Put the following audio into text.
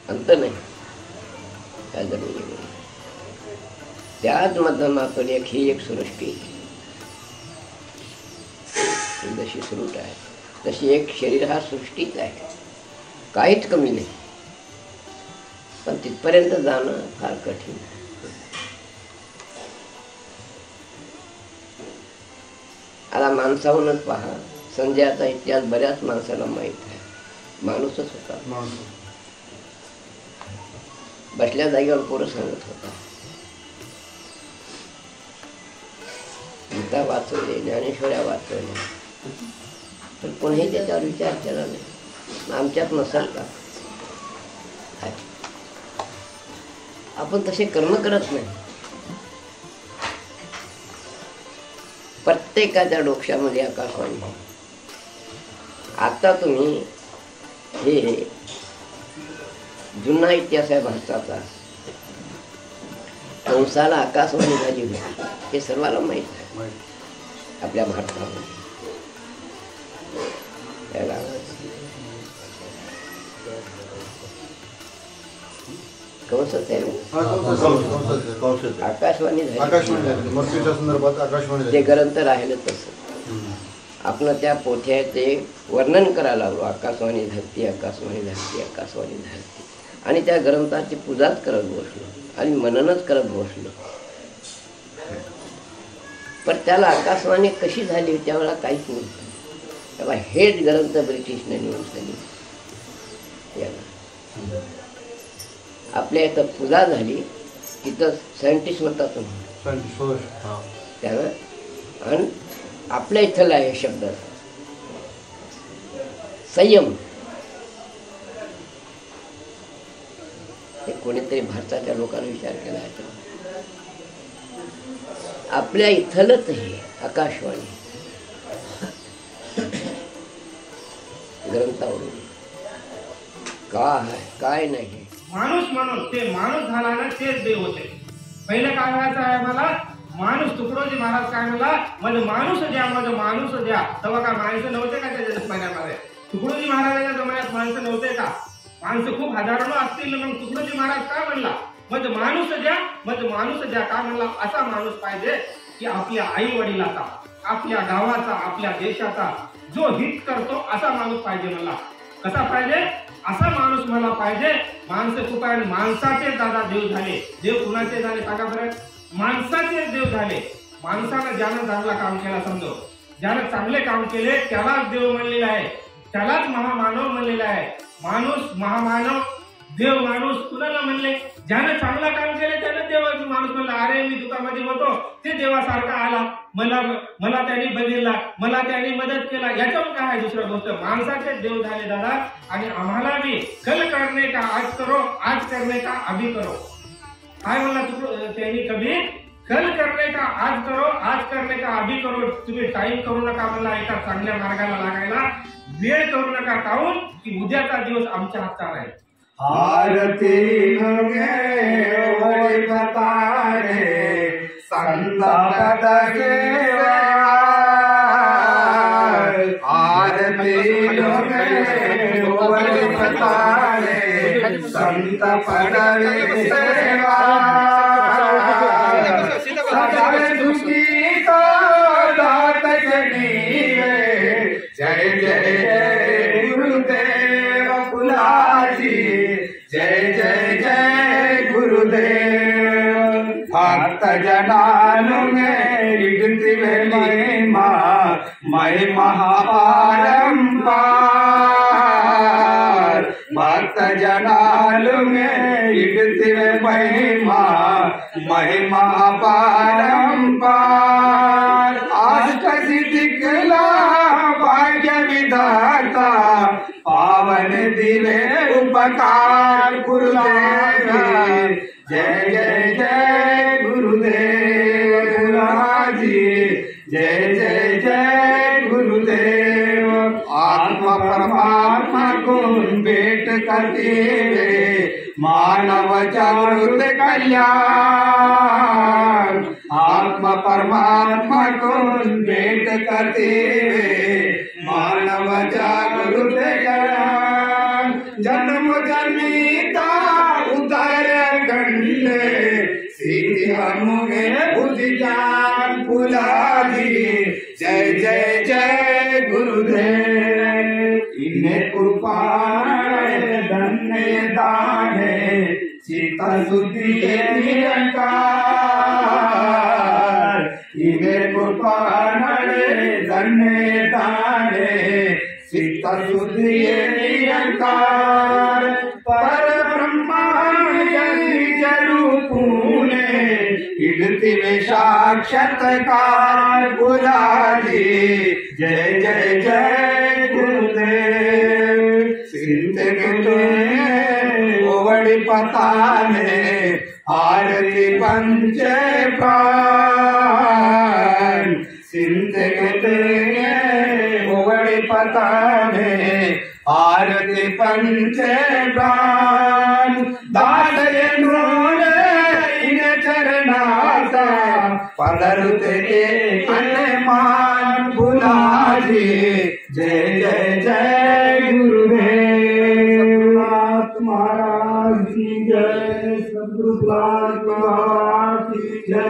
अंत नाही त्या जमिनीमध्ये. त्याच माध्यमातून ही एक सृष्टी जशी सृष्ट आहे तशी एक शरीर हा सृष्टीच आहे, काहीच कमी नाही. पण तिथपर्यंत जाणं फार कठीण आहे. आता माणसाहूनच पहा, संजयाचा इतिहास बऱ्याच माणसाला माहीत आहे. माणूसच होता, बसल्या जागेवर पोरं सांगत होता. गीता वाचवले, ज्ञानेश्वऱ्या वाचवल्या, पण कोणीही त्याच्यावर विचार केला नाही. आमच्यात नसाल का? आपण तसे कर्म करत नाही. प्रत्येकाच्या डोक्यामध्ये आकाशवाणी. आता तुम्ही हे जुना इतिहास आहे भारताचा, कंसाला आकाशवाणी झाली होती हे सर्वांना माहीत आहे. आपल्या भारतामध्ये आकाशवाणी ते ग्रंथ राहिलं तसं. आपण त्या पोथ्याचे वर्णन करायला लागलो, आकाशवाणी धरती, आकाशवाणी धरती, आकाशवाणी धरती, आणि त्या ग्रंथाची पूजाच करत बसलो आणि मननच करत बसलो. पण त्याला आकाशवाणी कशी झाली त्यावेळेला काहीच नव्हतं. तेव्हा हेच ग्रंथ ब्रिटिशने नेऊन दिली. याला आपल्या इथं पूजा झाली, तिथं सायंटिस्ट म्हणतात त्यानं, आणि आपल्या इथला आहे शब्द संयम. ते कोणीतरी भारताच्या लोकांना विचार केला आहे. आपल्या इथलच हे आकाशवाणी ग्रंथावरून काय नाही. माणूस म्हणून ते माणूस झाला ना, तेच देव होते. पहिलं काय म्हणायचं आहे मला, माणूस तुकडोजी महाराज काय म्हणला, म्हणजे माणूस द्या, म्हणजे माणूस द्या. तेव्हा काय माणसं नव्हते का त्याच्या जमान्यामध्ये? तुकडोजी महाराजांच्या जमान्यात माणसं नव्हते का? माणसं खूप हजारो असतील. मग तुकडोजी महाराज काय म्हणला, म्हणजे माणूस द्या, म्हणजे माणूस द्या. काय म्हणला, असा माणूस पाहिजे की आपल्या आई वडिलाचा, आपल्या गावाचा, आपल्या देशाचा जो हित करतो असा माणूस पाहिजे मला. कसा पाहिजे? असा माणूस मला पाहिजे. माणसं खूप आहे, माणसाचे दादा देव झाले. देव कुणाचे झाले सांगा बरं? माणसाचे देव झाले. माणसानं ज्यानं चांगला काम केला, समजो ज्यानं चांगले काम केले त्यालाच देव म्हणलेला आहे, त्यालाच महामानव म्हणलेला आहे. माणूस महामानव, देव माणूस कुणाला म्हणले? ज्यानं चांगला काम केलं त्यानं देव माणूस म्हणला. अरे मी दुःखामध्ये होतो, ते देवासारखा आला, मला त्यांनी बघितला, मला त्यांनी मदत केला. याच्यावर काय आहे दुसरं गोष्ट? माणसाचे देव झाले दादा. आणि आम्हाला भी कल करणे का आज करो, आज करणे का अभी करो. काय म्हणला त्यांनी? कभी कल करणे का आज करो, आज करणे का अभी करो. तुम्ही टाइम करू नका मला एका चांगल्या मार्गाला लागायला, वेळ करू नका. काहून की उद्याचा दिवस आमच्या हातात आहे. आरती गे वळी बतारे संत पद सेवा, आरती गे वळी बतारे संत पद सेवा, सदा दुखी को दात जनीवे. जय जय गुरुदेव फुलाजी, जय जय जय गुरुदेव. भक्त जनानु में इगतिवे महिमा, महिमा पारंपार. भक्त जनानु में इगतिवे महिमा, महिमा पारंपार. अष्ट सिद्धिकला भाग्य विधाता, पावन दिले उपकार गुरुदेव. जय जय जय गुरुदेव गुरुजी, जय जय जय गुरुदेव. आत्मा परमात्मा को भेट करते मानव जागृत कल्याण. आत्मा परमात्मा को भेट करते मानव जागृत कल्याण. जन्म जन्मीता ताने सीता सुधिये निरंकार इवे कुपानड़े धन्ने ताने सीता सुधिये निरंकार पर ब्रह्मांड रूपूने इडती में साक्षात्कार बुलाजी जय जय जय गुरुदेव सिंध ओवड़ी पताने आरती पंच प्राण सिंध ओवड़ी पताने आरती पंच प्राण दास इन चरणाचा पदरुते हनुमान बुलाजी जय जय जय गुरुदेव महाराज की जय सद्गुरु महाराज की जय।